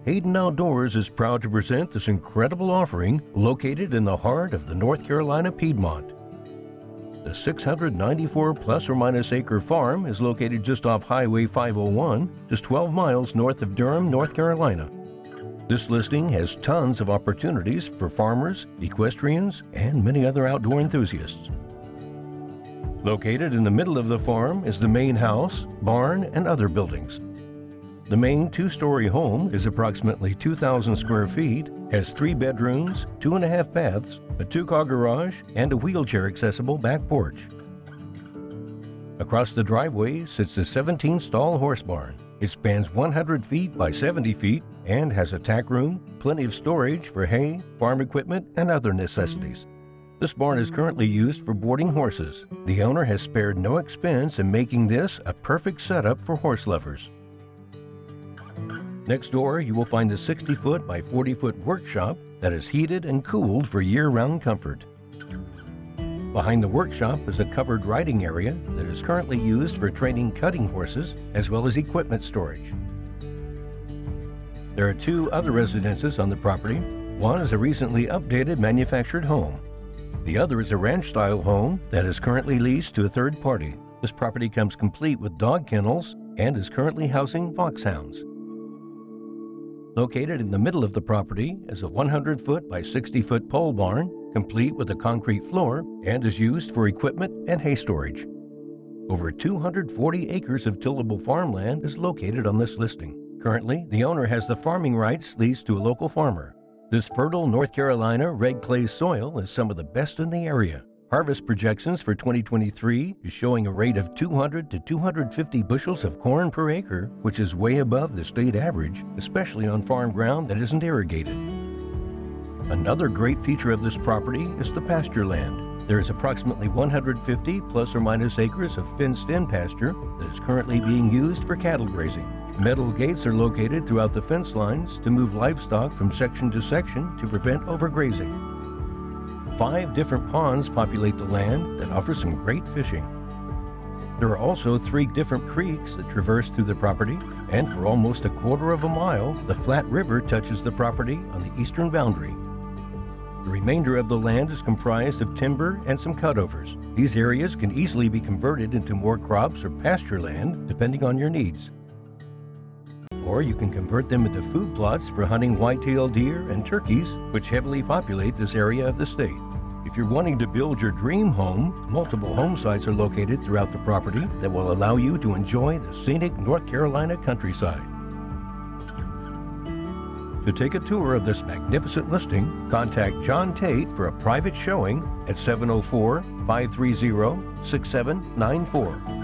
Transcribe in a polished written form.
Hayden Outdoors is proud to present this incredible offering located in the heart of the North Carolina Piedmont. The 694 plus or minus acre farm is located just off Highway 501, just 12 miles north of Durham, North Carolina. This listing has tons of opportunities for farmers, equestrians, and many other outdoor enthusiasts. Located in the middle of the farm is the main house, barn, and other buildings. The main two-story home is approximately 2,000 square feet, has 3 bedrooms, 2.5 baths, a 2-car garage, and a wheelchair-accessible back porch. Across the driveway sits the 17-stall horse barn. It spans 100 feet by 70 feet and has a tack room, plenty of storage for hay, farm equipment, and other necessities. This barn is currently used for boarding horses. The owner has spared no expense in making this a perfect setup for horse lovers. Next door, you will find the 60-foot by 40-foot workshop that is heated and cooled for year-round comfort. Behind the workshop is a covered riding area that is currently used for training cutting horses as well as equipment storage. There are 2 other residences on the property. One is a recently updated manufactured home. The other is a ranch-style home that is currently leased to a third party. This property comes complete with dog kennels and is currently housing foxhounds. Located in the middle of the property is a 100-foot by 60-foot pole barn, complete with a concrete floor, and is used for equipment and hay storage. Over 240 acres of tillable farmland is located on this listing. Currently, the owner has the farming rights leased to a local farmer. This fertile North Carolina red clay soil is some of the best in the area. Harvest projections for 2023 is showing a rate of 200 to 250 bushels of corn per acre, which is way above the state average, especially on farm ground that isn't irrigated. Another great feature of this property is the pasture land. There is approximately 150 plus or minus acres of fenced-in pasture that is currently being used for cattle grazing. Metal gates are located throughout the fence lines to move livestock from section to section to prevent overgrazing. 5 different ponds populate the land that offer some great fishing. There are also 3 different creeks that traverse through the property, and for almost a quarter of a mile, the Flat River touches the property on the eastern boundary. The remainder of the land is comprised of timber and some cutovers. These areas can easily be converted into more crops or pasture land, depending on your needs. Or you can convert them into food plots for hunting white-tailed deer and turkeys, which heavily populate this area of the state. If you're wanting to build your dream home, multiple home sites are located throughout the property that will allow you to enjoy the scenic North Carolina countryside. To take a tour of this magnificent listing, contact John Tate for a private showing at 704-530-6794.